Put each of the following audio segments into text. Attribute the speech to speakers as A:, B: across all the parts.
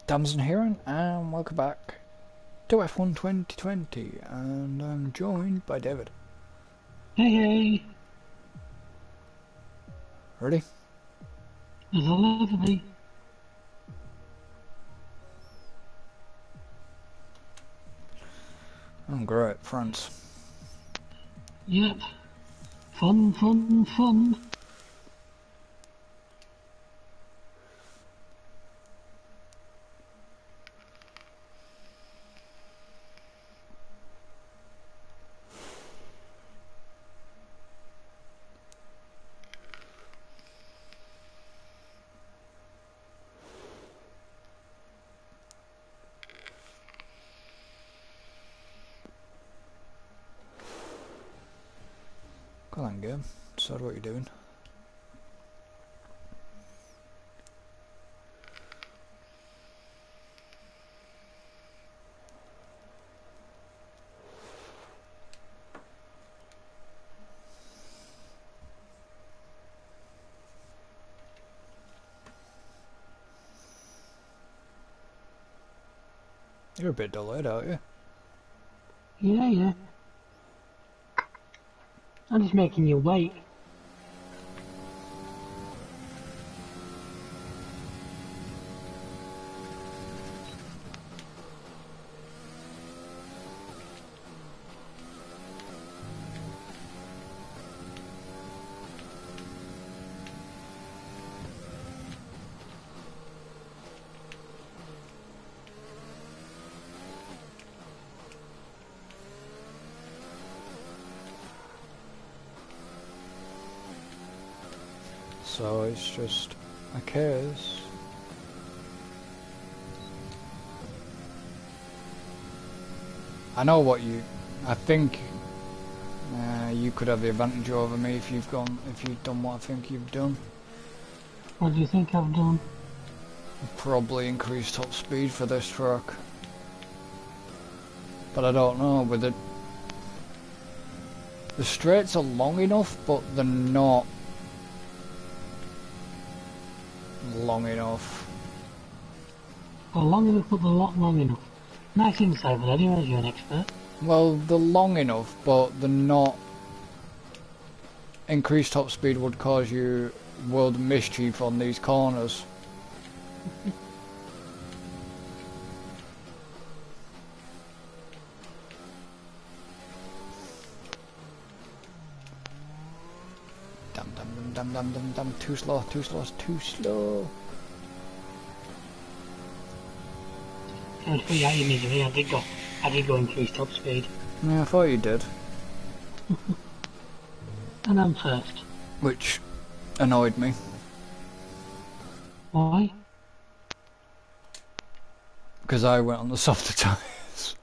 A: Dames and Heren, and welcome back to F1 2020, and I'm joined by David.
B: Hey, hey,
A: Ready?
B: there's a lovely.
A: Oh great, France.
B: Yep, fun, fun, fun.
A: Come on, game. Decide what you're doing. You're a bit delayed, aren't you?
B: Yeah. I'm just making you wait.
A: So it's just a case. I know what you. I think you could have the advantage over me if you've done what I think you've done.
B: What do you think I've done?
A: Probably increase top speed for this track. But I don't know, with it. The straights are long enough, but they're not long enough.
B: Well, long enough, but not long enough. Nice insight, but anyway, you're an expert.
A: Well, they're long enough, but they're not. Increased top speed would cause you world mischief on these corners. Damn, too slow.
B: And for your misery, I did go increase top speed.
A: Yeah, I thought you did.
B: And I'm first.
A: Which annoyed me.
B: Why?
A: Because I went on the softer tyres.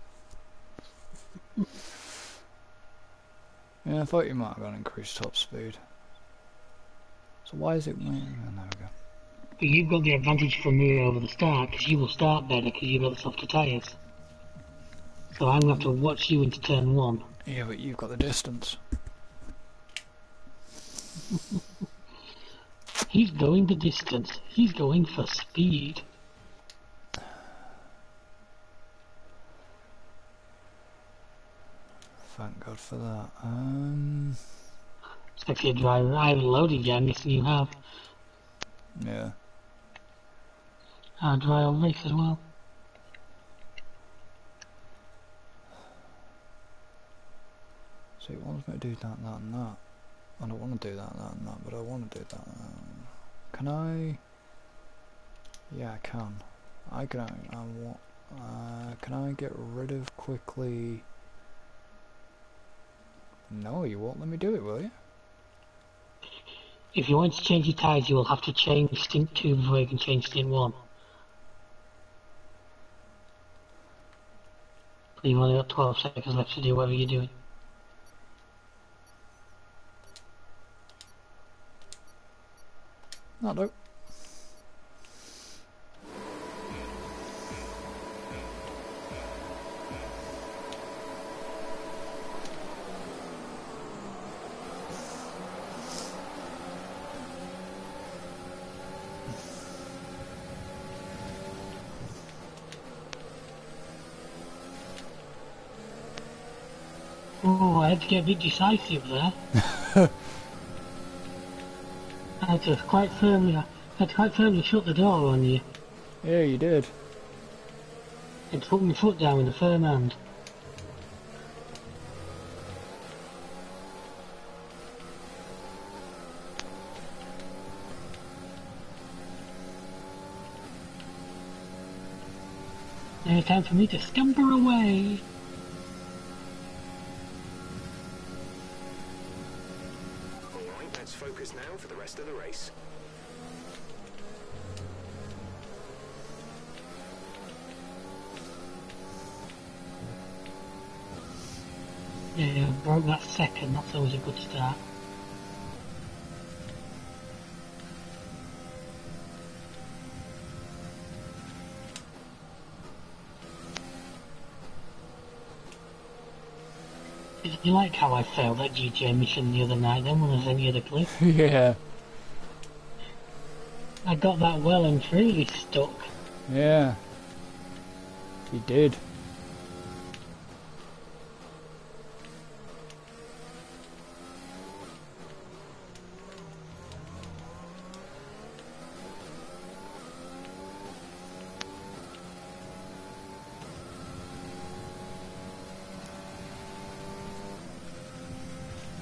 A: Yeah, I thought you might have gone increased top speed. So why is it... Oh, there we go.
B: But you've got the advantage from me over the start, because you will start better because you've got the softer tyres. So I'm going to have to watch you into turn one.
A: Yeah, but you've got the distance.
B: He's going the distance. He's going for speed.
A: Thank God for that.
B: Especially a driver. I haven't loaded yet, I'm guessing you have.
A: Yeah.
B: I'll dry on race as well.
A: So it wants me to do that, and that. I don't want to do that, and that, but I want to do that. Can I? Yeah, I can. I can. Can I get rid of quickly? No, you won't let me do it, will you?
B: If you want to change your tyres, you will have to change stint 2 before you can change stint 1. But you've only got 12 seconds left to do whatever you're doing.
A: No.
B: Oh, I had to get a bit decisive there. I had to quite firmly shut the door on you
A: Yeah, you did.
B: and put my foot down with a firm hand. Now it's time for me to scamper away.
C: Alright, let's focus now for the rest of the race.
B: Yeah, broke that second, that's always a good start. Did you like how I failed that GTA mission the other night then when I sent you the clip?
A: Yeah.
B: I got that well and truly stuck.
A: Yeah. You did.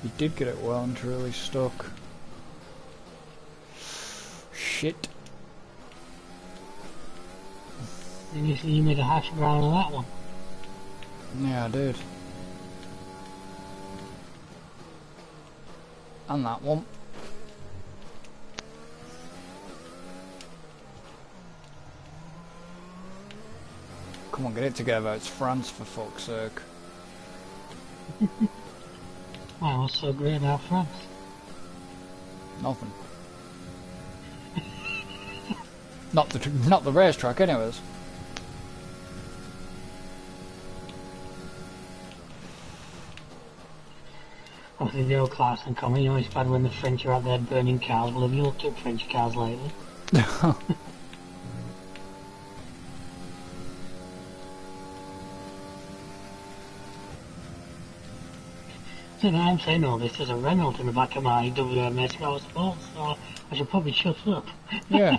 A: You did get it well and truly stuck. Shit.
B: And you made a hash brown of that one.
A: Yeah, I did. And that one. Come on, get it together. It's France, for fuck's sake.
B: Wow, what's so great about France?
A: Nothing. Not the racetrack, anyways.
B: Obviously the old class and comment, you know, it's bad when the French are out there burning cars. Well, have you looked at French cars lately? So now I'm saying all this, there's a Renault in the back of my WMS Motorsports, so I should probably shut up.
A: Yeah.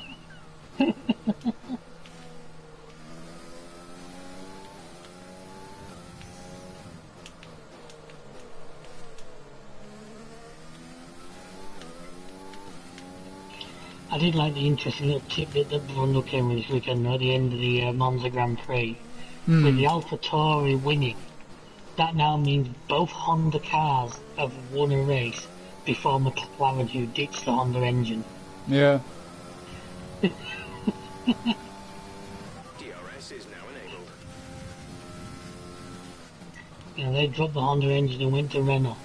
B: I did like the interesting little tidbit that Bruno came with this weekend at the end of the Monza Grand Prix. With the AlphaTauri winning, that now means both Honda cars have won a race before McLaren, who ditched the Honda engine.
A: Yeah.
C: DRS is now enabled.
B: You know, they dropped the Honda engine and went to Renault.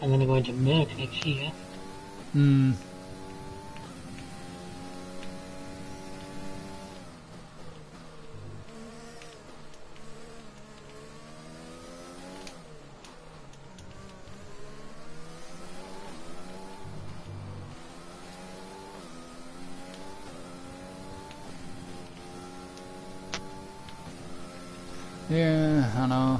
B: And then they're going to Merc next year.
A: Hmm. Yeah, I know.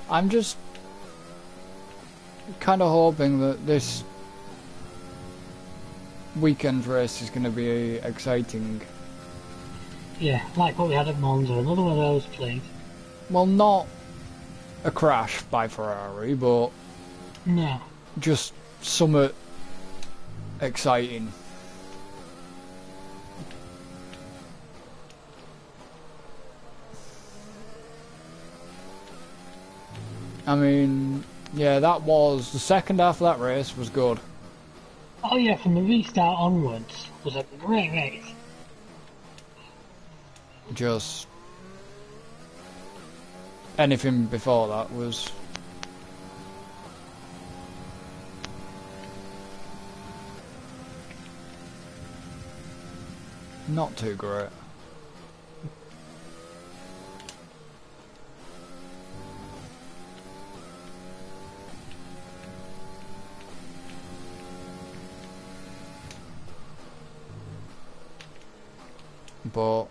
A: I'm just kind of hoping that this weekend race is going to be exciting.
B: Yeah, like what we had at Monza, another one of those, please.
A: Well, not a crash by Ferrari, but
B: No.
A: just somewhat exciting. I mean, yeah, that was the second half of that race was good.
B: Oh yeah, from the restart onwards was a great race.
A: Just anything before that was not too great. but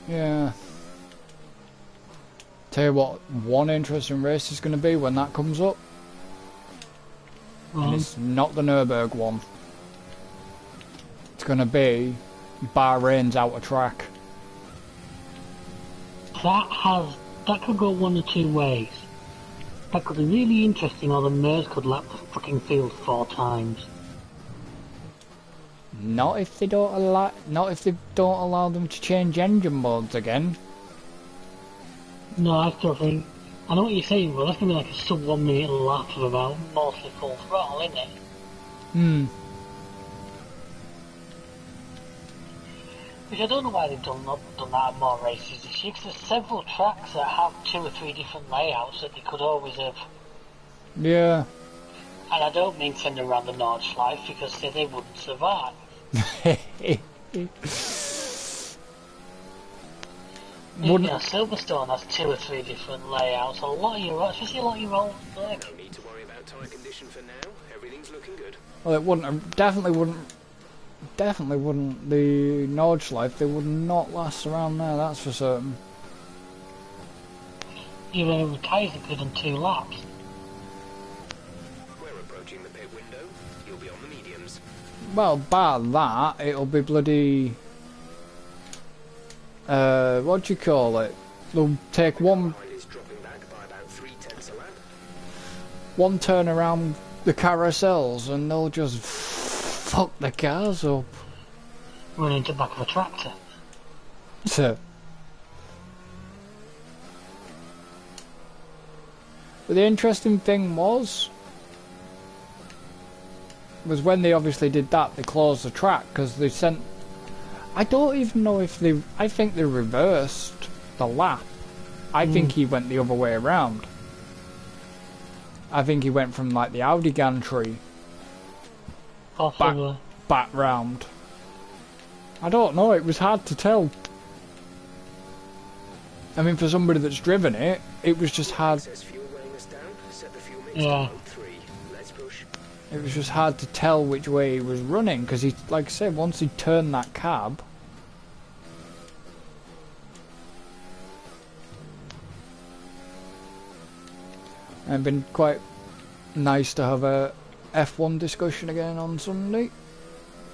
A: yeah. Tell you what, one interesting race is going to be when that comes up. And it's not the Nürburgring one. It's going to be Bahrain's outer track.
B: That could go one or two ways. That could be really interesting, or the Mers could lap the fucking field 4 times.
A: Not if they don't allow them to change engine modes again.
B: No, I still think... I know what you're saying, but that's going to be like a sub 1 minute lap of about mostly full throttle, isn't it?
A: Hmm.
B: Which I don't know why they've done that at more races this year, because there's several tracks that have 2 or 3 different layouts that they could always have.
A: Yeah.
B: And I don't mean send them around the Nordschleife, because they wouldn't survive. Silverstone has 2 or 3 different layouts. Especially a lot of your old circuits.
C: No need to worry about tyre condition for now. Everything's looking good.
A: Well, it wouldn't. Definitely wouldn't. The Nordschleife, they would not last around there. That's for certain.
B: Even with tyres are good on 2 laps.
C: We're approaching the pit window. You'll be on the mediums.
A: Well, bar that, it'll be bloody. What do you call it? They'll take one turn around the carousels and they'll just fuck the cars up.
B: Run into the back of a tractor.
A: So. But the interesting thing was when they obviously did that, they closed the track because they sent. I don't even know if they. I think they reversed the lap. I think he went the other way around. I think he went from like the Audi gantry back round. I don't know. It was hard to tell. I mean, for somebody that's driven it, it was just hard.
B: Yeah.
A: It was just hard to tell which way he was running because he, like I said, once he turned that cab. And it's been quite nice to have a F1 discussion again on Sunday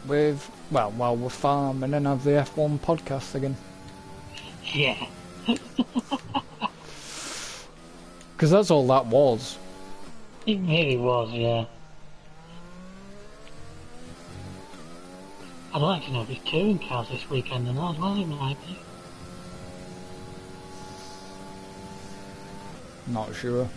A: with, well, while we're farming and have the F1 podcast again.
B: Yeah.
A: Because that's all that was.
B: It really was, yeah. I'd like to know if there's touring cars this weekend or not, as well, it might be.
A: Not sure.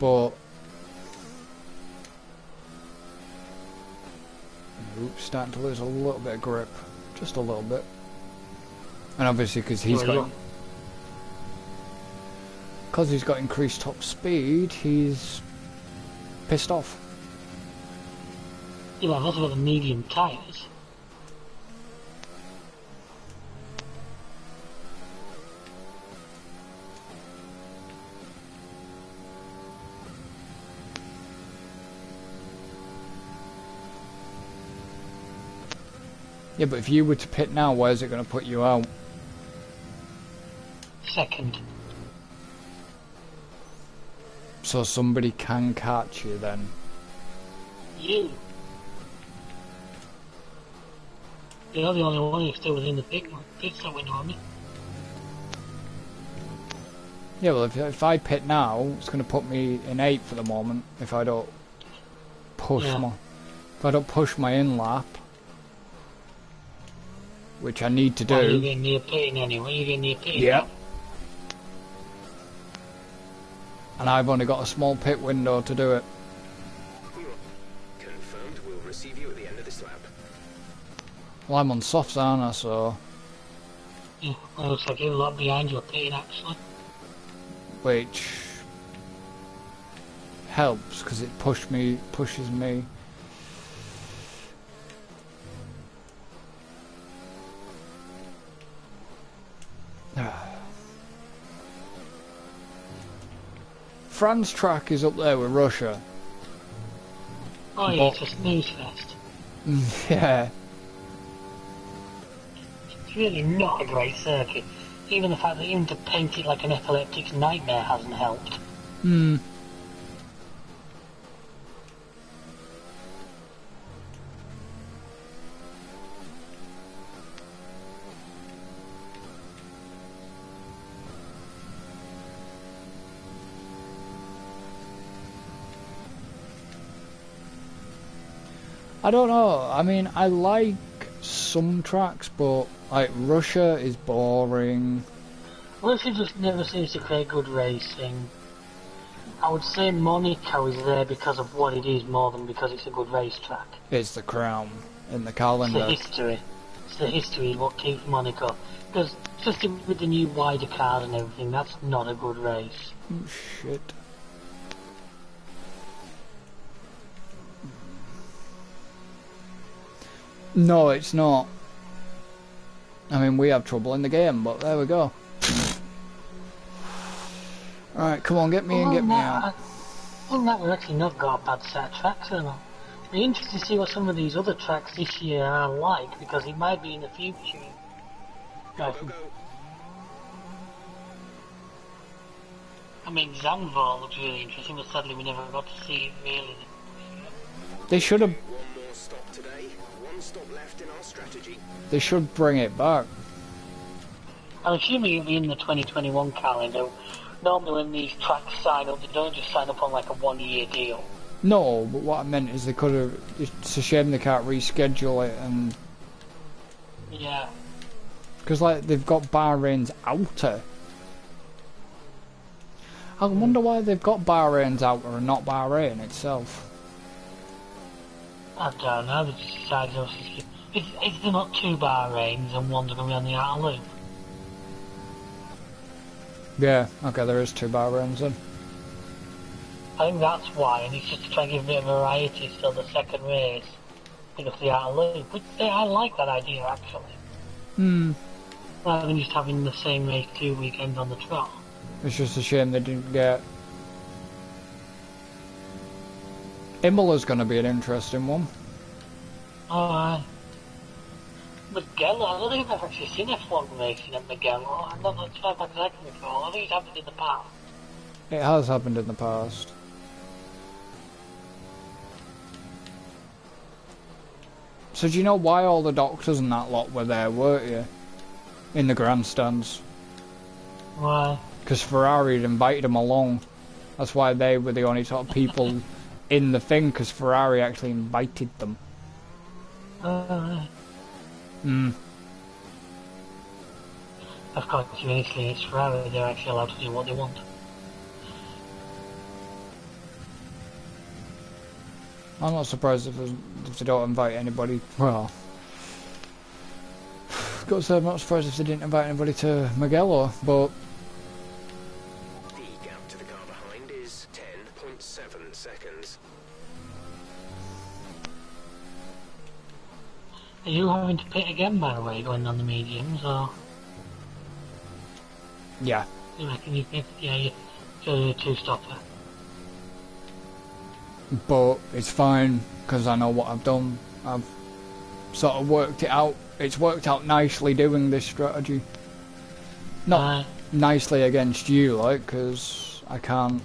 A: But starting to lose a little bit of grip, just a little bit, and obviously because he's got increased top speed, he's pissed off.
B: Yeah, I've also got the medium tyres.
A: Yeah, but if you were to pit now, where's it going to put you out?
B: Second.
A: So somebody can catch you then?
B: You. You're the only one who's still within the pit stop window, aren't you?
A: Yeah, well, if I pit now, it's going to put me in 8th for the moment if I don't push my in lap. Which I need to do.
B: Well, you're getting near pitting anyway. You're getting near pitting.
A: Yeah. And I've only got a small pit window to do it.
C: Confirmed. We'll receive you at the end of this lap.
A: Well, I'm on softs, aren't I? So.
B: Yeah. Well, it looks like you're a lot behind your pitting actually.
A: Which helps because it pushes me. France track is up there with Russia.
B: Oh yeah, it's a snooze fest.
A: Yeah.
B: It's really not a great circuit. Even the fact that even to paint it like an epileptic's nightmare hasn't helped.
A: Hmm. I don't know. I mean, I like some tracks, but like Russia is boring.
B: Russia just never seems to create good racing. I would say Monaco is there because of what it is more than because it's a good racetrack.
A: It's the crown in the
B: It's
A: calendar.
B: the history. It's the history is what keeps Monaco. Because just with the new wider cars and everything, that's not a good race.
A: Oh, shit. No, it's not. I mean, we have trouble in the game, but there we go. Alright, come on, get me in, get me out.
B: Other than that, we've actually not got a bad set of tracks at all. It'll be interesting to see what some of these other tracks this year are like, because it might be in the future.
C: Go, go, go.
B: I mean, Zandvoort looks really interesting, but sadly we never got to see it really.
A: They should have.
C: One more stop today. One stop left in our strategy.
A: They should bring it back.
B: I'm assuming it'll be in the 2021 calendar. Normally when these tracks sign up, they don't just sign up on like a 1-year deal.
A: No, but what I meant is they could have. It's a shame they can't reschedule it, and
B: Yeah.
A: because like they've got Bahrain's outer. I wonder why they've got Bahrain's outer and not Bahrain itself.
B: I don't know, they just decided obviously. Is there not 2 Bahrains and one's going to be on the outer loop?
A: Yeah, okay, there is 2 Bahrains then.
B: I think that's why, and it's just to try and give a bit of variety still the second race. Pick up the outer loop, which I like that idea actually.
A: Hmm.
B: Rather than just having the same race 2 weekends on the trot.
A: It's just a shame they didn't get. Imola's going to be an interesting one.
B: Alright. Mugello, I don't think I've actually seen F1 racing at Mugello. I'm not sure back as I can recall. I think it's happened in the past.
A: It has happened in the past. So do you know why all the doctors and that lot were there, weren't you? In the grandstands.
B: Why?
A: Because Ferrari had invited them along. That's why they were the only sort of people in the thing, because Ferrari actually invited them. Hmm.
B: Of course, initially it's Ferrari, they're actually allowed to do what they want.
A: I'm not surprised if they don't invite anybody. Well, got to say, I'm not surprised if they didn't invite anybody to Mugello, but
C: The gap to the car behind is 10.7 seconds.
B: Are you having to pit again, by the way, going on the mediums, or
A: yeah.
B: you reckon you can, yeah, you're a 2-stopper?
A: But it's fine, because I know what I've done. I've sort of worked it out. It's worked out nicely doing this strategy. Not nicely against you, like, because I can't.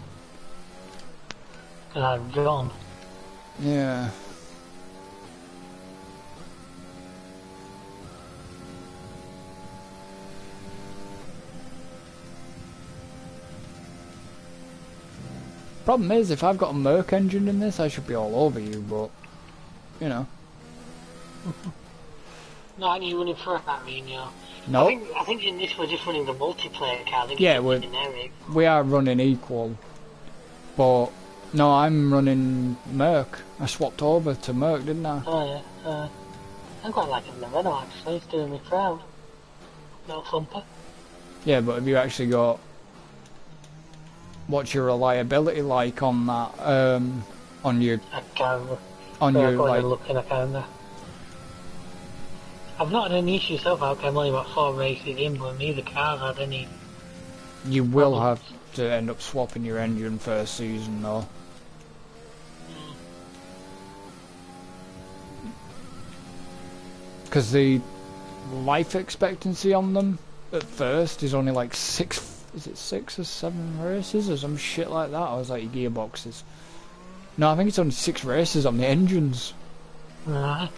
B: Because I've gone.
A: Yeah. Problem is, if I've got a Merc engine in this, I should be all over you, but, you know.
B: No, I knew you running for that, mean, yeah.
A: No.
B: I think in this we're just running the multiplayer car. I think
A: Yeah,
B: it's generic.
A: we are running equal. But, no, I'm running Merc. I swapped over to Merc, didn't I?
B: Oh yeah, I'm quite liking the Renault actually, it's doing me proud. No thumper.
A: Yeah, but have you actually got what's your reliability like on that? On your
B: I can't.
A: on
B: I'll
A: your
B: go
A: like.
B: and look in the calendar. I've not had any issues so far. I'm only about 4 races in, but neither car's had any.
A: You will
B: problems.
A: have to end up swapping your engine first season though. Because the life expectancy on them at first is only like 6, is it 6 or 7 races or some shit like that? I was like, your gearboxes. No, I think it's only 6 races on the engines.
B: Right.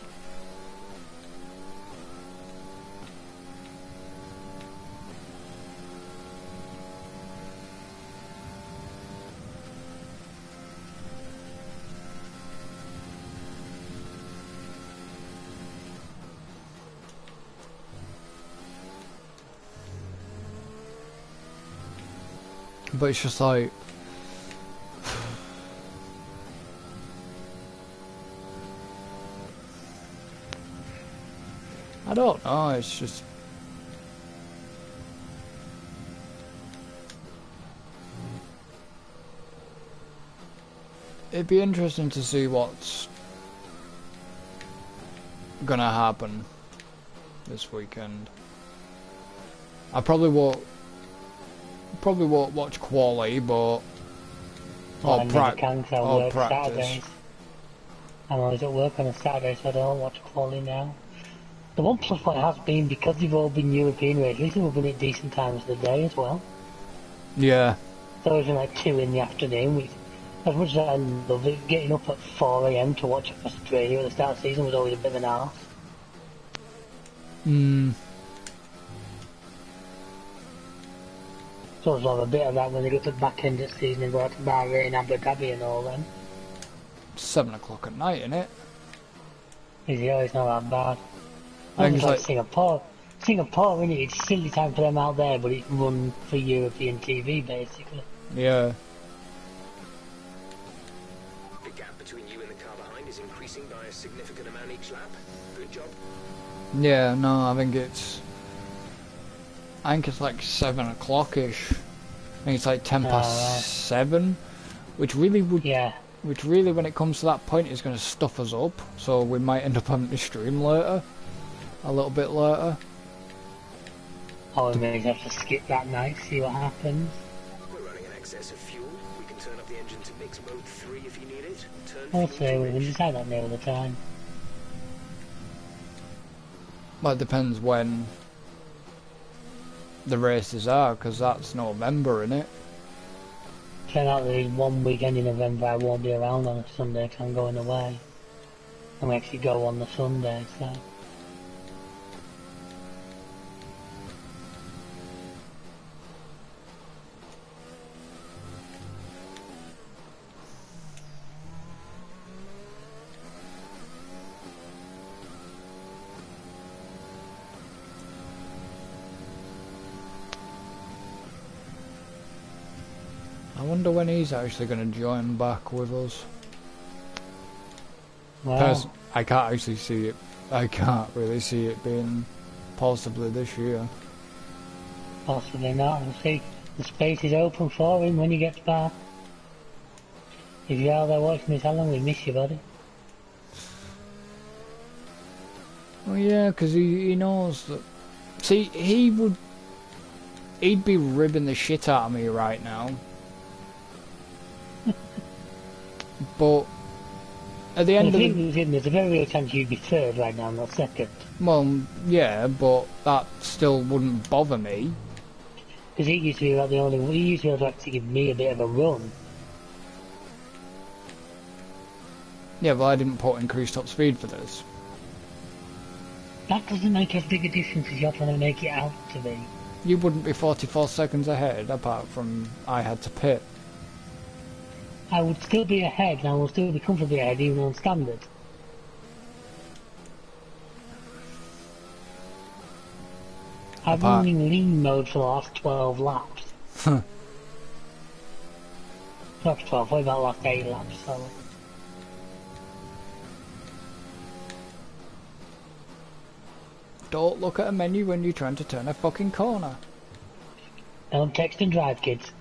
A: But it's just like... I don't know, it's just... It'd be interesting to see what's gonna happen this weekend. I probably won't watch quali, but
B: Well, I never can 'cause I
A: or
B: work
A: practice.
B: Saturdays. I'm always at work on a Saturday, so I don't watch quali now. The one plus point has been, because they've all been European races, we've been at decent times of the day as well.
A: Yeah.
B: So it's like 2 in the afternoon, which, as much as I love it, getting up at 4 AM to watch Australia at the start of the season was always a bit of an arse. So it's a bit of that when they go to the back end of the season and go out to Bahrain, Abu Dhabi and all them.
A: 7 o'clock at night, innit?
B: It's not that bad.
A: I think
B: It's
A: it's
B: like
A: like...
B: Singapore. Singapore, innit? It's silly time for them out there, but it's run for European TV, basically.
A: Yeah.
C: The gap between you and the car behind is increasing by a significant amount each lap. Good job.
A: Yeah, no, I think it's like 7 o'clock-ish. I think it's like 10 past 7, which really would...
B: Yeah.
A: Which really, when it comes to that point, is going to stuff us up. So we might end up having to stream later. A little bit later.
B: Or we may have to skip that night, see what happens.
C: We're running an excess of fuel. We can turn up the engine to mix mode 3 if you need it. Turn
B: We'll
C: fuel
B: see,
C: to
B: we can
C: rich.
B: decide that near the time.
A: Well, it depends when the races are, because that's November, innit?
B: Turn out there's one weekend in November I won't be around on a Sunday 'cause I'm going away. And we actually go on the Sunday, so...
A: I wonder when he's actually going to join back with us.
B: Well,
A: I can't actually see it. I can't really see it being possibly this year.
B: possibly not. We'll see. The space is open for him when he gets back. If you're out there watching this, Alan, we miss you, buddy.
A: Well, yeah, because he knows that... See, he'd be ribbing the shit out of me right now. But at the end of the...
B: There's a very real chance you'd be third right now, not second.
A: Well, yeah, but that still wouldn't bother me.
B: Because he used to be like the only one. He used to be able to actually give me a bit of a run.
A: Yeah, but I didn't put increased top speed for this.
B: That doesn't make as big a difference as you're trying to make it out to be.
A: You wouldn't be 44 seconds ahead, apart from I had to pit.
B: I would still be ahead, and I will still be comfortably ahead, even on standard. I've been in lean mode for the last 12 laps. Not 12, probably about the last 8 laps, so...
A: Don't look at a menu when you're trying to turn a fucking corner.
B: Don't text and drive, kids.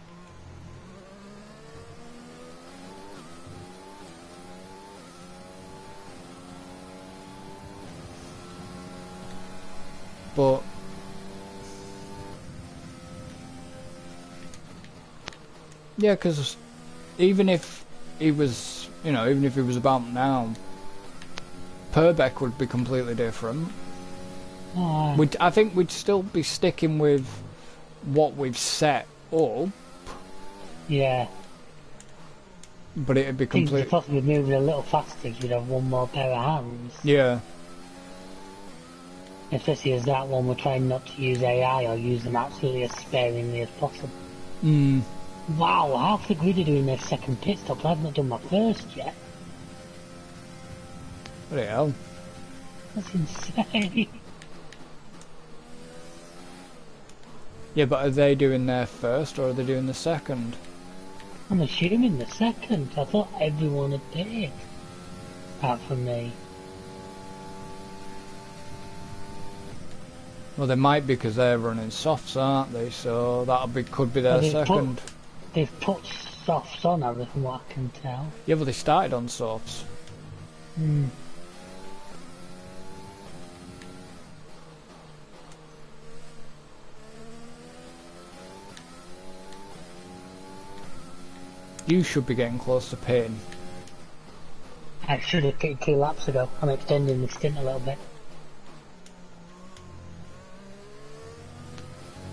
A: but yeah, because even if he was, you know, even if he was about now, Purbeck would be completely different. I think we'd still be sticking with what we've set up.
B: Yeah.
A: But it'd be
B: Things
A: completely...
B: could possibly moving a little faster if you'd have one more pair of hands.
A: Yeah.
B: Especially as that one, we're trying not to use AI or use them absolutely as sparingly as possible.
A: Mm.
B: Wow, half the grid are doing their second pit stop. I've not done my first yet.
A: What the hell?
B: That's insane.
A: Yeah, but are they doing their first or are they doing the second?
B: I'm assuming the second. I thought everyone had pitted. Apart from me.
A: Well, they might because they're running softs, aren't they? So could be their second.
B: They've put softs on, from what I can tell.
A: Yeah, but they started on softs.
B: Hmm.
A: You should be getting close to pitting.
B: I should have pitted 2 laps ago. I'm extending the stint a little bit.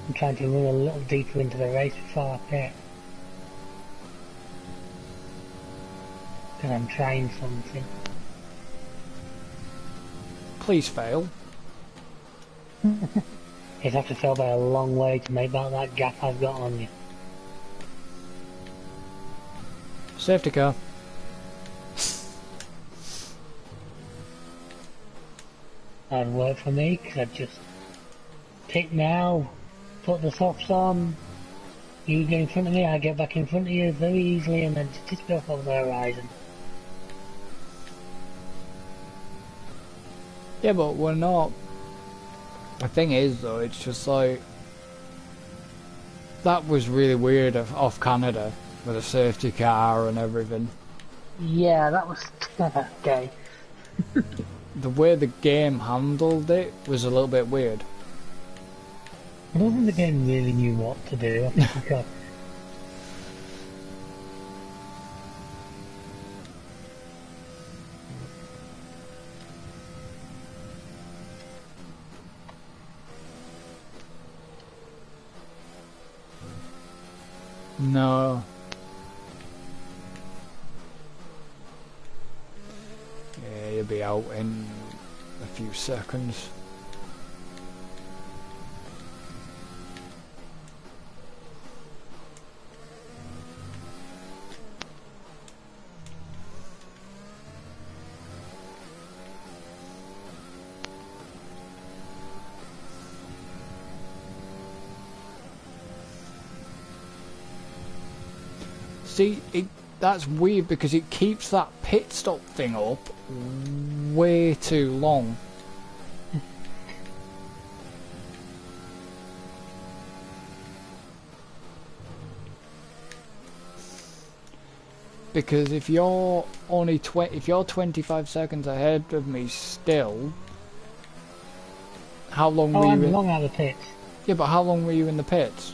B: I'm trying to run a little deeper into the race before I pit. Because I'm trying something.
A: Please fail.
B: You'd have to fail by a long way to make back that gap I've got on you.
A: Safety car.
B: That'd work for me, because I'd just pick now, put the softs on, you get in front of me, I get back in front of you very easily, and then just go off over the horizon.
A: Yeah, but we're not... The thing is, though, it's just like... That was really weird off Canada, with a safety car and everything.
B: Yeah, that was okay.
A: The way the game handled it was a little bit weird.
B: I don't think the game really knew what to do. I think we got...
A: No. Yeah, you'll be out in a few seconds. See, that's weird because it keeps that pit stop thing up way too long. Because if you're only if you're 25 seconds ahead of me still, how long were you?
B: I'm long out of the pits.
A: Yeah, but how long were you in the pits?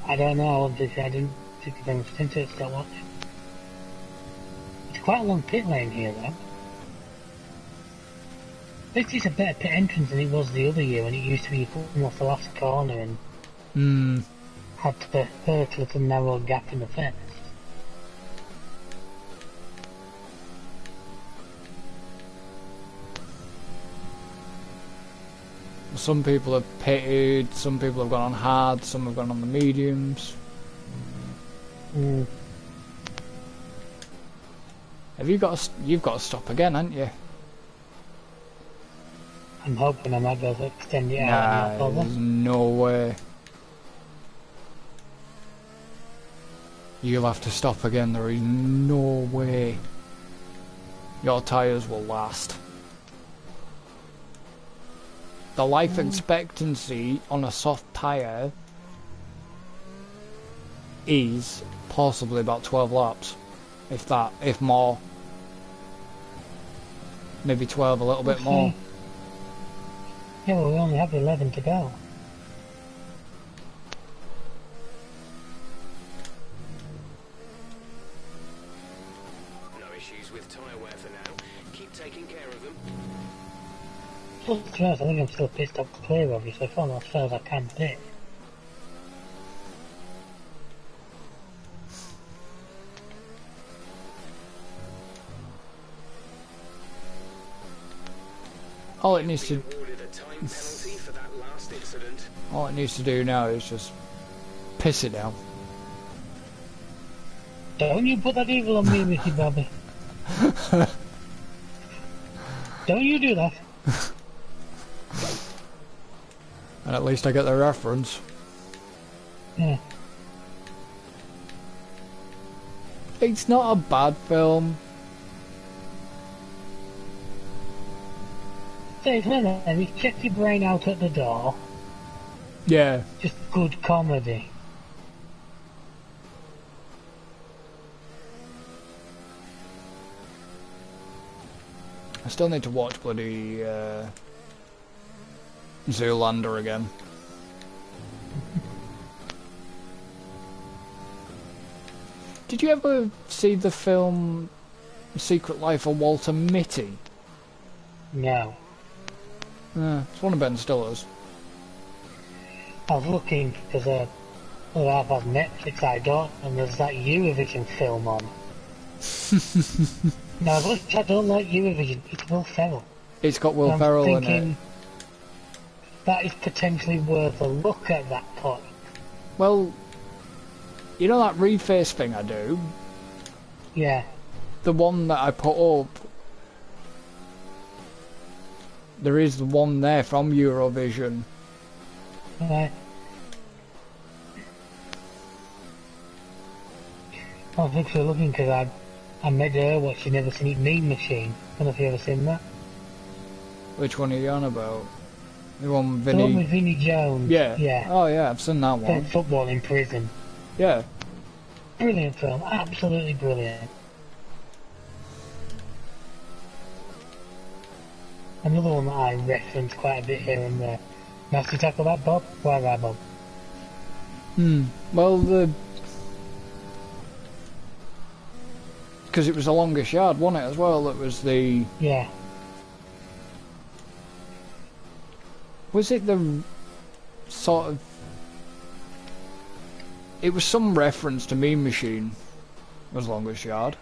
B: I don't know. I didn't particularly much into it so much. It's quite a long pit lane here, though. This is a better pit entrance than it was the other year when it used to be coming off the last corner and had to hurdle a narrow gap in the fence.
A: Some people have pitted, some people have gone on hard, some have gone on the mediums. Have you got? You've got to stop again, haven't you?
B: I'm hoping I might be able to extend it
A: out.
B: Nah,
A: there's no way. You'll have to stop again. There is no way. Your tyres will last. The life expectancy on a soft tyre is possibly about 12 laps, if that, if more. Maybe 12, a little bit more.
B: Yeah, well, we only have 11 to go.
C: No issues with tyre wear for now. Keep taking care of them.
B: Plus, to be honest, I think I'm still pissed off to clear, obviously. If all else fails, I can pit.
A: All it needs to
C: Awarded a time penalty for that last incident.
A: all it needs to do now is just piss it down.
B: Don't you put that evil on me, Mickey Bobby. Don't you do that.
A: And at least I get the reference.
B: Yeah.
A: It's not a bad film.
B: So it's one of them, you check your brain out at the door.
A: Yeah.
B: Just good comedy.
A: I still need to watch bloody Zoolander again. Did you ever see the film Secret Life of Walter Mitty?
B: No.
A: It's one of Ben Stiller's.
B: I was looking because well, I've had Netflix, I don't, and there's that Eurovision film on. Now, as much as I don't like Eurovision, it's Will Ferrell.
A: It's got Will
B: I'm
A: Ferrell in
B: thinking
A: it.
B: that is potentially worth a look at that point.
A: Well, you know that reface thing I do?
B: Yeah.
A: The one that I put up, there is one there from Eurovision.
B: Right. I was actually looking because I made her watch She Never Seen It Mean Machine. I don't know if you ever seen that.
A: Which one are you on about? The one with
B: The one
A: Vinny?
B: with Vinnie Jones.
A: Yeah.
B: Yeah.
A: Oh yeah, I've seen that
B: Playing
A: one.
B: football in prison.
A: Yeah.
B: Brilliant film. Absolutely brilliant. Another one that I reference quite a bit here and there. Nice to tackle that, Bob? Why, right, Bob?
A: Well, because it was the longest yard, wasn't it, as well? That was the...
B: Yeah.
A: Was it the sort of... It was some reference to Mean Machine, was longest yard.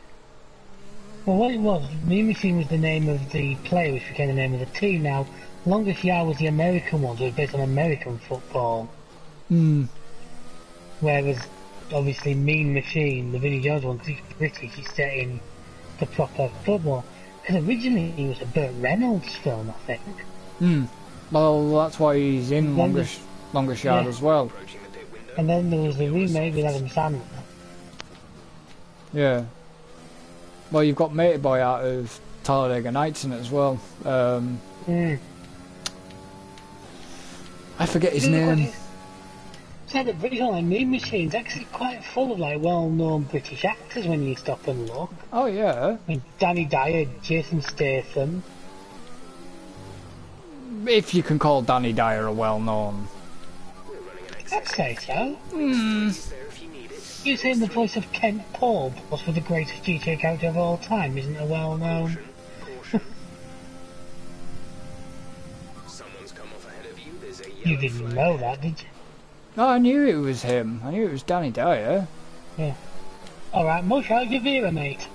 B: Well, what it was, Mean Machine was the name of the player, which became the name of the team. Now, Longest Yard was the American one, so it was based on American football. Whereas, obviously, Mean Machine, the Vinnie Jones one, because he's British, he's set in the proper football. Because originally it was a Burt Reynolds film, I think.
A: Well, that's why he's in longest yard as well.
B: And then there was the remake with Adam Sandler.
A: Yeah. Well, you've got Matey Boy out of Talladega Nights in it as well. I forget his name.
B: It's like the British one, like Mean Machine's actually quite full of like well-known British actors when you stop and look.
A: Oh yeah.
B: I mean, Danny Dyer, Jason Statham.
A: If you can call Danny Dyer a well-known.
B: I'd say so. You saying the voice of Kent Paul was for the greatest GTA character of all time isn't a well-known... You didn't know that, did you?
A: No, I knew it was him. I knew it was Danny Dyer.
B: Yeah. Alright, mush out your Vera, mate.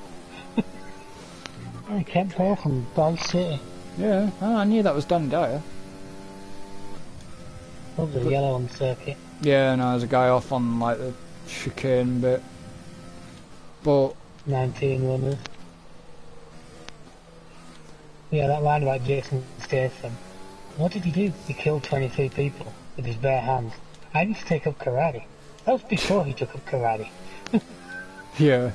B: Kent Paul from Vice City.
A: Yeah, I knew that was Danny Dyer.
B: Love the yellow on the circuit.
A: Yeah, no, there's a guy off on like the chicane bit. But
B: 19 runners. Yeah, that line about Jason Statham. What did he do? He killed 23 people with his bare hands. I need to take up karate. That was before he took up karate.
A: yeah.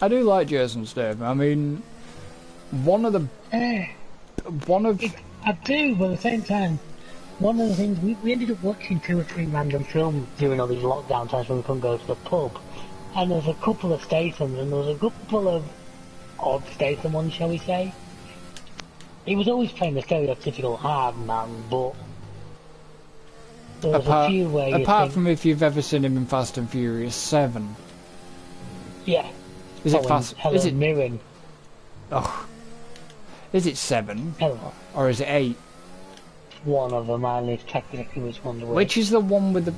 A: I do like Jason Statham. I mean, I
B: do, but at the same time, one of the things, we ended up watching 2 or 3 random films during all these lockdown times when we couldn't go to the pub. And there was a couple of Stathams and there was a couple of odd Statham one, shall we say. He was always playing the stereotypical hard man, but there's a few where you
A: apart
B: think,
A: from if you've ever seen him in Fast and Furious 7.
B: yeah.
A: Is it Fast? Is it
B: Mirren?
A: Oh, is it 7
B: Helen.
A: or is it 8?
B: One of them, I lose track exactly which one.
A: Which is the one with the?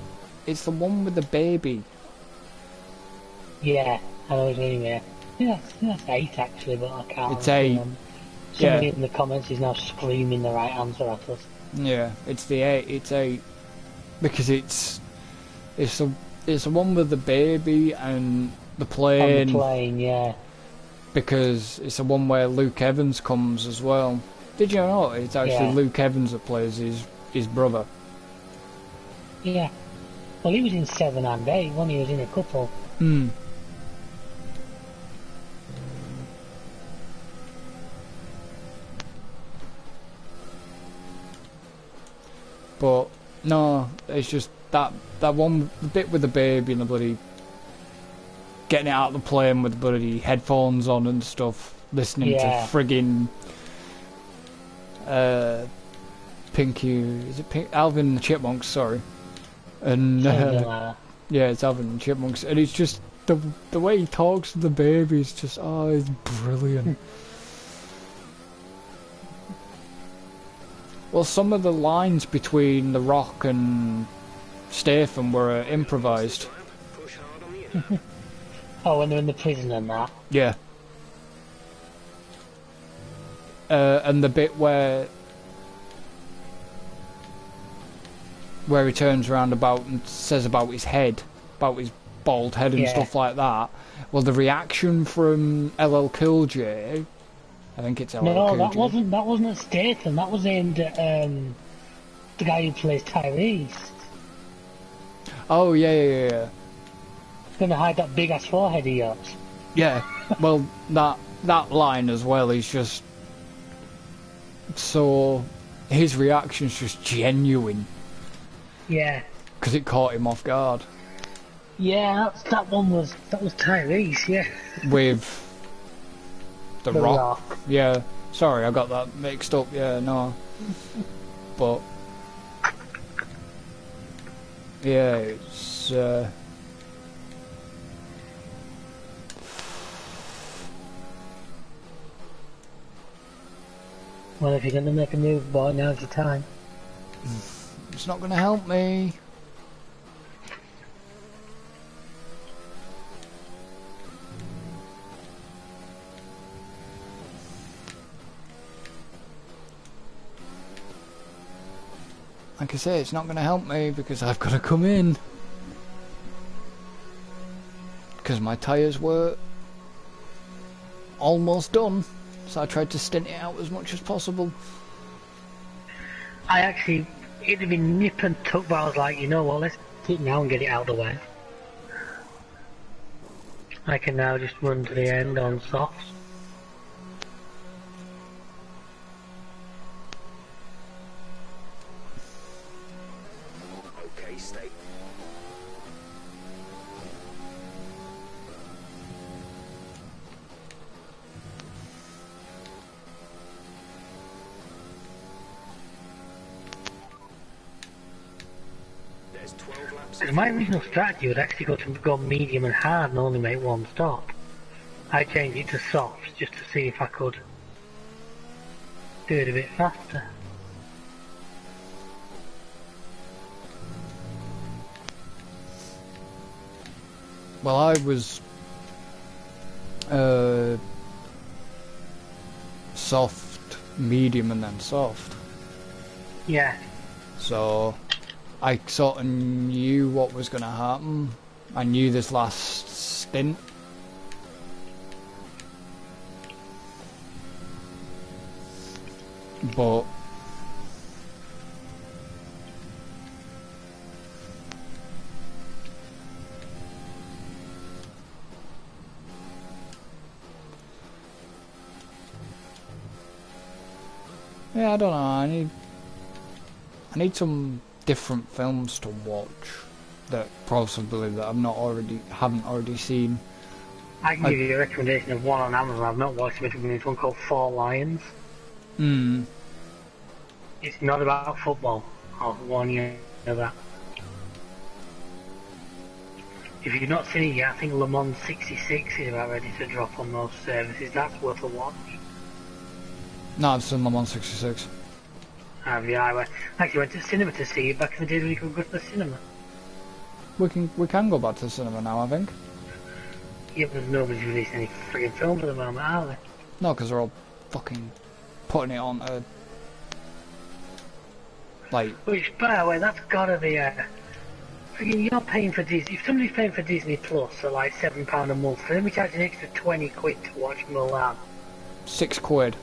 A: It's the one with the baby.
B: Yeah, I know what you mean. Yeah, that's 8 actually, but I can't.
A: It's 8.
B: Somebody in the comments is now screaming the right answer at us.
A: Yeah, it's the 8. It's 8 because it's the one with the baby and the plane.
B: On the plane, yeah.
A: Because it's the one where Luke Evans comes as well. Did you know it's actually Luke Evans that plays his brother?
B: Yeah. Well, he was in 7 and 8 when he was in a couple.
A: Hmm. But no, it's just that one bit with the baby and the bloody getting it out of the plane with the bloody headphones on and stuff, listening to friggin' Pinky, is it Alvin and the Chipmunks? Sorry, and yeah, it's Alvin and the Chipmunks, and it's just the way he talks to the baby is just it's brilliant. Well, some of the lines between The Rock and Statham were improvised.
B: Oh, when they're in the prison and that.
A: Yeah. And the bit where he turns around about and says about his head, about his bald head and stuff like that. Well, the reaction from LL Cool J, I think it's LL Cool J.
B: No, that wasn't at Statham. That was aimed at the guy who plays Tyrese.
A: Oh yeah.
B: Gonna hide that big ass forehead of yours.
A: Yeah. Well, that line as well is just so his reaction's just genuine.
B: Yeah.
A: Because it caught him off guard.
B: Yeah, that was Tyrese. Yeah.
A: With the Rock. Yeah. Sorry, I got that mixed up. Yeah, no. But yeah, it's.
B: Well, if you're going to make a move, boy, now's your time.
A: It's not going to help me. Like I say, it's not going to help me because I've got to come in. Because my tyres were almost done. So I tried to stint it out as much as possible.
B: It'd have been nip and tuck, but I was like, you know what, let's take it now and get it out of the way. I can now just run to the end on softs.
C: Okay, stay.
B: My original strategy would actually go medium and hard and only make one stop. I changed it to soft just to see if I could do it a bit faster.
A: Well, I was soft, medium, and then soft.
B: Yeah.
A: So I sort of knew what was going to happen. I knew this last stint. But yeah, I don't know. I need some different films to watch that possibly that haven't already seen.
B: I can give you a recommendation of one on Amazon. I've not watched it, but it's one called Four Lions.
A: Hmm.
B: It's not about football. I'll warn you of that. If you've not seen it yet, I think Le Mans 66 is about ready to drop on those services. That's worth a watch.
A: No, I've seen them on 66.
B: Yeah, I actually went to the cinema to see it back in the days when you could go to the cinema.
A: We can go back to the cinema now, I think.
B: Yeah, but nobody's releasing any friggin' films at the moment, are they?
A: No, because they're all fucking putting it on like...
B: Which, by the way, that's gotta be a... Friggin' you're paying for Disney... If somebody's paying for Disney Plus for like £7 a month, for them to charge an extra 20 quid to watch Mulan.
A: £6.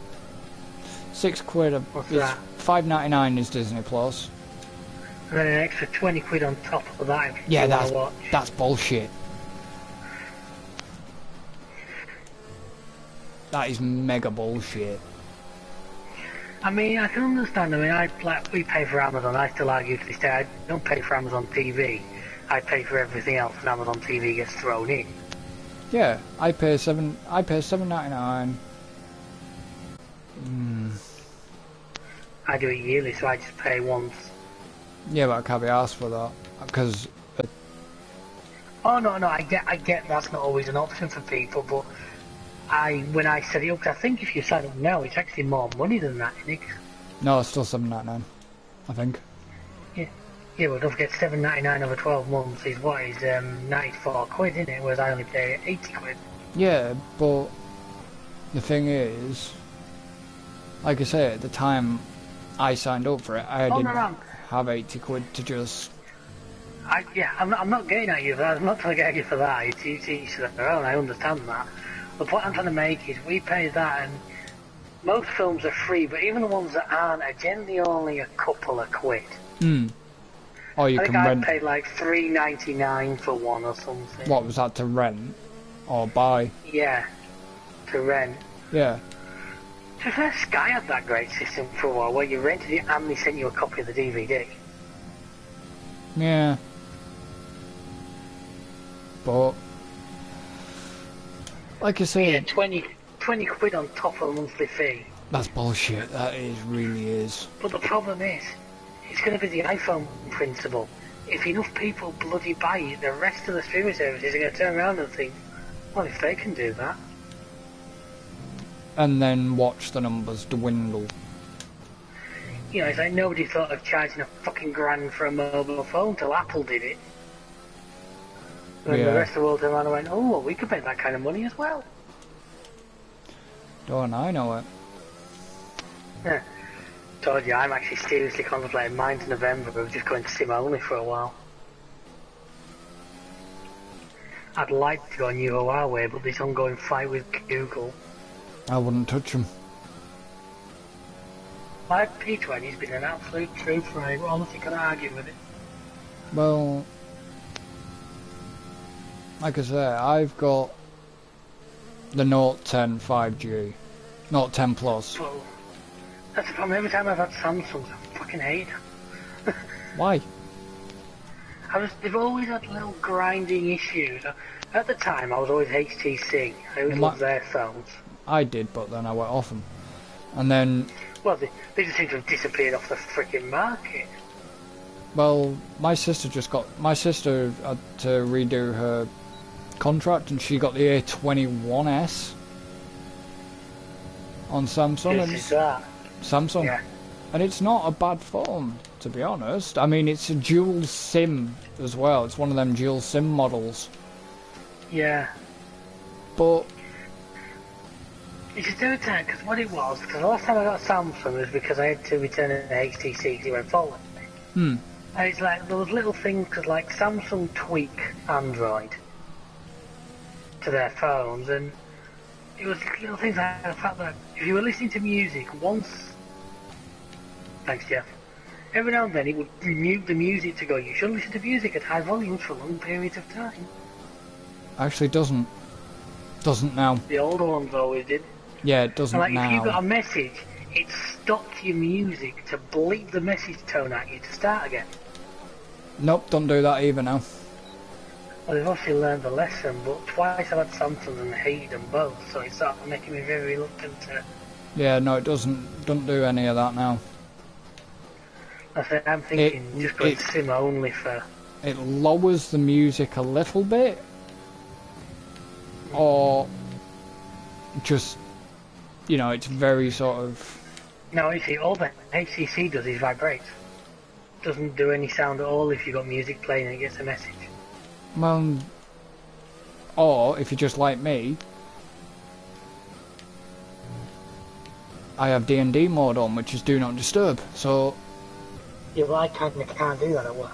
A: £6
B: What's
A: is
B: that?
A: $5.99 is Disney Plus.
B: And then an extra 20 quid on top of that if
A: Yeah,
B: you want to watch.
A: that's bullshit. That is mega bullshit.
B: I mean, I can understand. I mean, we pay for Amazon. I still argue to this day, I don't pay for Amazon TV. I pay for everything else, and Amazon TV gets thrown in.
A: Yeah, I pay $7.99.
B: I do it yearly, so I just pay once.
A: Yeah, but I can't be asked for that because.
B: Oh no, I get that's not always an option for people, but when I set it up, 'cause I think if you sign up now, it's actually more money than that, isn't it?
A: No, it's still $7.99. I think.
B: Yeah, well, don't forget $7.99 over 12 months is 94 quid, isn't it? Whereas I only pay 80 quid.
A: Yeah, but the thing is, like I say, at the time I signed up for it, I didn't have 80 quid to just...
B: I'm not getting at you for that. I'm not trying to get at you for that. It's each to their own. I understand that. The point I'm trying to make is we pay that, and most films are free, but even the ones that aren't are generally only a couple of quid.
A: Or you
B: I
A: can
B: think
A: rent...
B: I paid like $3.99 for one or something.
A: What was that, to rent? Or buy?
B: Yeah, to rent.
A: Yeah.
B: To be fair, Sky had that great system for a while, where you rented it and they sent you a copy of the DVD.
A: Yeah. But... like I say...
B: Yeah, 20 quid on top of a monthly fee.
A: That's bullshit, that really is.
B: But the problem is, it's going to be the iPhone principle. If enough people bloody buy it, the rest of the streaming services are going to turn around and think, well, if they can do that.
A: And then watch the numbers dwindle.
B: You know, it's like nobody thought of charging a fucking grand for a mobile phone till Apple did it. And the rest of the world turned around and went, oh, well, we could make that kind of money as well.
A: Don't I know it.
B: Yeah. Told you, I'm actually seriously contemplating mine to November of just going to SIM only for a while. I'd like to go on Huawei, but this ongoing fight with Google.
A: I wouldn't touch them.
B: My P20's been an absolute trooper. I honestly can't argue with it.
A: Well, like I say, I've got the Note 10 5G, Note 10 Plus.
B: Well, that's the problem. Every time I've had Samsungs, I fucking hate them.
A: Why?
B: They've always had little grinding issues. At the time, I was always HTC. I always loved their phones.
A: I did, but then I went off them. And then...
B: well, they just seem to have disappeared off the freaking market.
A: Well, my sister had to redo her contract, and she got the A21S on Samsung.
B: This is that.
A: Samsung.
B: Yeah.
A: And it's not a bad phone, to be honest. I mean, it's a dual SIM as well. It's one of them dual SIM models.
B: Yeah.
A: But...
B: you should do it then, because what it was, because the last time I got a Samsung was because I had to return it to HTC because it went forward. And it's like, there was little things, because like Samsung tweak Android to their phones, and it was little things like the fact that if you were listening to music once... thanks, Jeff. Every now and then it would mute the music to go, you shouldn't listen to music at high volumes for long periods of time.
A: actually doesn't. Doesn't now.
B: The older ones always did.
A: Yeah, it doesn't
B: like,
A: now.
B: if you got a message, it stopped your music to bleep the message tone at you to start again.
A: Nope, don't do that either now.
B: Well, they've obviously learned the lesson, but twice I've had Samsung and hated them both, so it's sort of making me very reluctant to...
A: Yeah, no, it doesn't do any of that now.
B: I'm thinking just going sim only for...
A: It lowers the music a little bit, or just, you know, it's very sort of...
B: No, you see, all the HCC does is vibrate. Doesn't do any sound at all if you've got music playing and it gets a message.
A: Well, or if you're just like me, I have D&D mode on, which is Do Not Disturb, so...
B: Yeah, well, I kind of can't do that at work.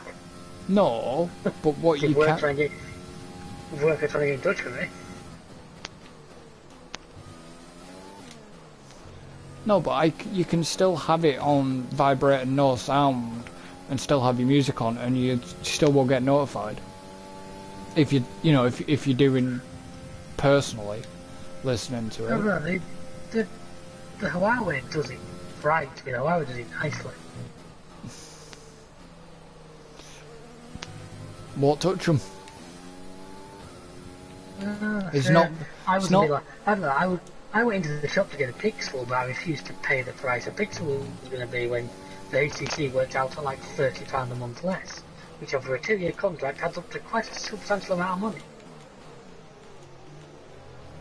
A: No, but what you
B: work
A: can...
B: trying to get in touch with me.
A: No, but you can still have it on vibrate and no sound, and still have your music on, and you still won't get notified. If you know, if you're doing personally listening to it.
B: No, the Huawei does it right. You know, Huawei does it nicely.
A: Won't touch them. It's
B: I
A: not.
B: was
A: It's not.
B: like, I went into the shop to get a Pixel, but I refused to pay the price a Pixel was going to be when the HTC worked out at like £30 a month less, which over a 2-year contract adds up to quite a substantial amount of money.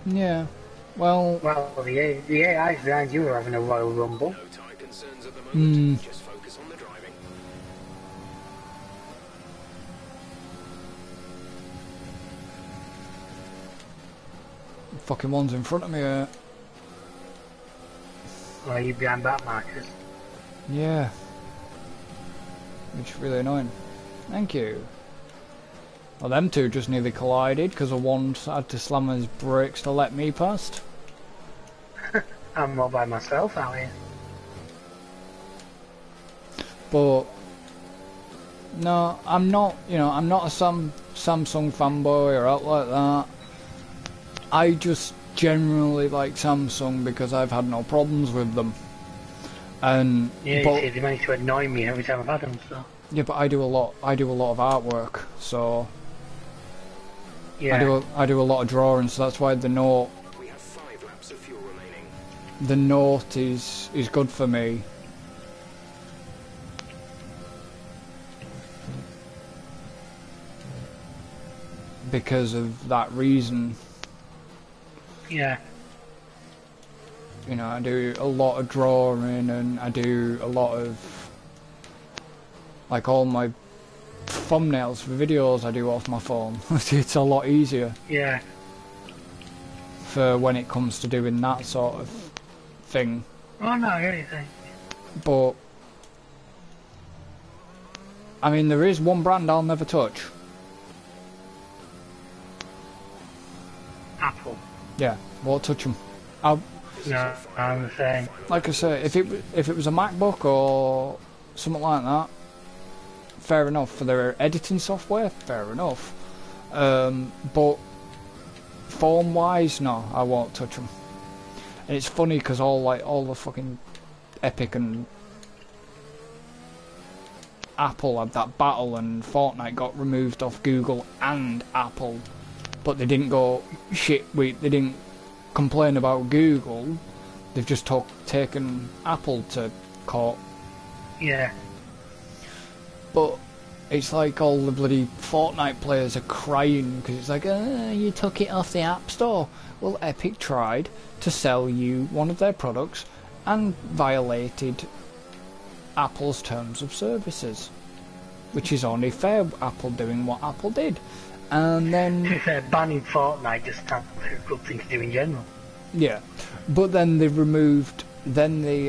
A: Yeah. Well,
B: the AIs behind you are having a Royal Rumble.
C: No time concerns at the moment. Just focus on the driving.
A: fucking one's in front of me.
B: Are you behind back markers?
A: Yeah. Which is really annoying. Thank you. Well, them two just nearly collided because one had to slam his brakes to let me past.
B: I'm all by myself out here.
A: But no, I'm not. You know, I'm not a Samsung fanboy or out like that. I just generally like Samsung because I've had no problems with them. And
B: yeah, you see, they manage to annoy me every time I've had them. So
A: yeah, but I do a lot of artwork, so
B: yeah,
A: I do a lot of drawing, so that's why the Note.
C: We have 5 laps of fuel remaining.
A: The Note is good for me. Because of that reason.
B: yeah.
A: You know, I do a lot of drawing and I do a lot of, like, all my thumbnails for videos I do off my phone. It's a lot easier.
B: Yeah.
A: For when it comes to doing that sort of thing.
B: Oh no, I get what you're saying.
A: But I mean, there is one brand I'll never touch.
B: Apple.
A: Yeah, won't touch them.
B: No, I'm the same.
A: Like I say, if it was a MacBook or something like that, fair enough. For their editing software, fair enough. But phone-wise, no, I won't touch them. And it's funny because all the fucking Epic and Apple had that battle, and Fortnite got removed off Google and Apple, but they didn't go shit. They didn't complain about Google. They've just taken Apple to court.
B: Yeah.
A: But it's like all the bloody Fortnite players are crying because it's like, you took it off the App Store. Well, Epic tried to sell you one of their products and violated Apple's terms of services, which is only fair. Apple doing what Apple did. And then...
B: To be fair, banning Fortnite just sounds like a good thing to do in general.
A: Yeah. But then they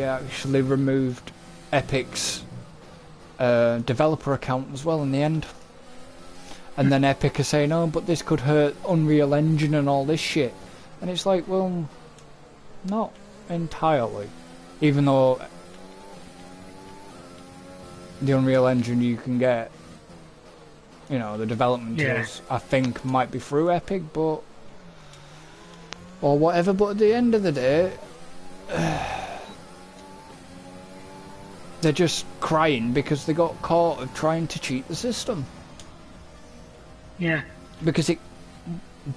A: actually removed Epic's developer account as well in the end. And then Epic are saying, oh, but this could hurt Unreal Engine and all this shit. And it's like, well, not entirely. Even though the Unreal Engine you can get, you know, the development tools, I think, might be through Epic, but... or whatever, but at the end of the day... they're just crying because they got caught of trying to cheat the system.
B: Yeah.
A: because it,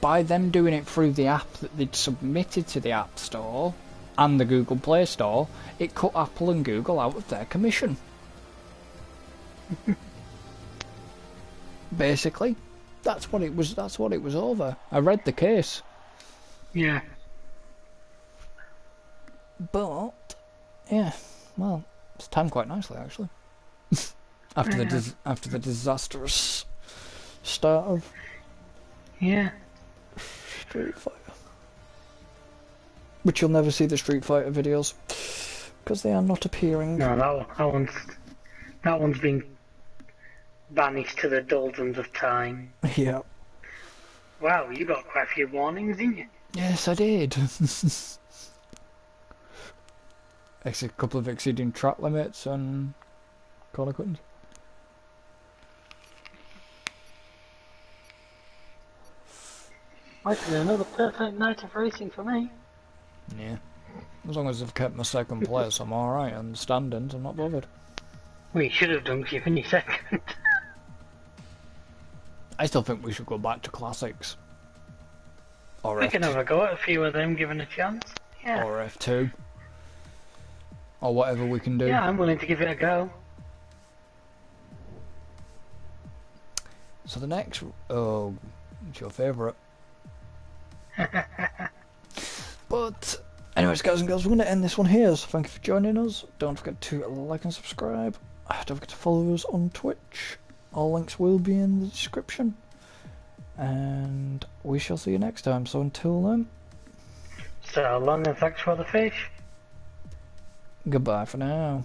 A: by them doing it through the app that they'd submitted to the App Store and the Google Play Store, it cut Apple and Google out of their commission. Basically, that's what it was. That's what it was over. I read the case.
B: Yeah.
A: But yeah, well, it's timed quite nicely actually. after the disastrous start of Street Fighter, which you'll never see the Street Fighter videos because they are not appearing.
B: No, that one's been banished to the doldrums of time.
A: Yeah.
B: Wow, you got quite a few warnings, didn't you?
A: Yes, I did. A couple of exceeding track limits and corner cuttings.
B: Might be another perfect night of racing for me.
A: Yeah. As long as I've kept my second place, I'm alright. And standings, I'm not bothered.
B: Well, you should have done because you finished second.
A: I still think we should go back to classics. Or
B: We can have a go at a few of them given a chance. Yeah.
A: Or F2. Or whatever we can do.
B: Yeah, I'm willing to give it a go.
A: So the next... Oh, it's your favourite. But anyways, guys and girls, we're going to end this one here. So thank you for joining us. Don't forget to like and subscribe. Don't forget to follow us on Twitch. All links will be in the description. And we shall see you next time. So until then...
B: So long and thanks for the fish.
A: Goodbye for now.